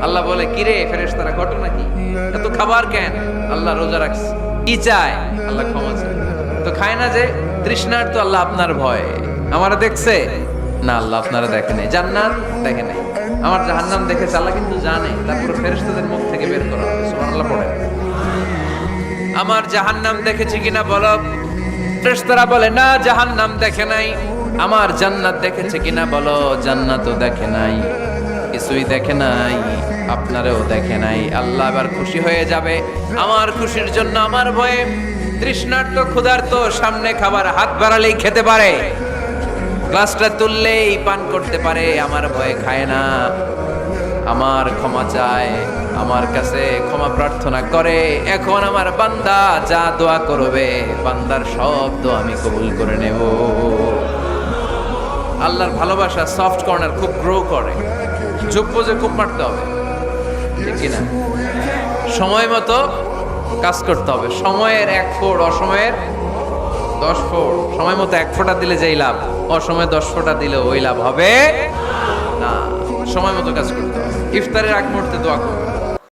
আল্লাহ বলে, কিরে ফেরেশতারা, ঘটনা কি? এত খাবার কেন? আল্লাহ রোজা রাখছে। কি চায়? আল্লাহ ক্ষমা চায়। তো খায় না যে তৃষ্ণার, তো আল্লাহ আপনার ভয়। আমারা দেখছে না, আল্লাহ আপনারা দেখে নাই। জান্নাত দেখে নাই, আমার জাহান্নাম দেখেছে আল্লাহ কিন্তু জানে। তারপরে ফেরেশতাদের মুখ থেকে বের করা হবে। সুবহানাল্লাহ পড়ে। আমার জাহান্নাম দেখেছি কিনা বলো। ফেরেশতারা বলে, না জাহান্নাম দেখে নাই। আমার জান্নাত দেখেছে কিনা বলো। জান্নাতও দেখে নাই, কিছুই দেখে নাই, আপনারেও দেখে নাই। আল্লাহ এবার খুশি হয়ে যাবে। আমার খুশির জন্য আমার ভয়ে তৃষ্ণার্ত ক্ষুধার্ত সামনে খাবার হাত বাড়ালেই খেতে পারে, গ্লাসটা তুললেই পান করতে পারে, আমার ভয়ে খায় না। আমার ক্ষমা চায়, আমার কাছে ক্ষমা প্রার্থনা করে। এখন আমার বান্দা যা দোয়া করবে, বান্দার সব দোয়া আমি কবুল করে নেব। আল্লাহর ভালোবাসা সফট কর্নার খুব গ্রো করে। যোগ্য যে খুব মারতে হবে, ঠিক কিনা? সময় মতো কাজ করতে হবে। সময়ের 1 ফোঁট, অসময়ের 10 ফোঁট। সময় মতো 1 ফোঁটা দিলে যেই লাভ, অসময়ে 10 ফোঁটা দিলে ওই লাভ হবে না। সময় মতো কাজ করতে হবে। ইফতারের আগ মুহূর্তে দোয়া করবে,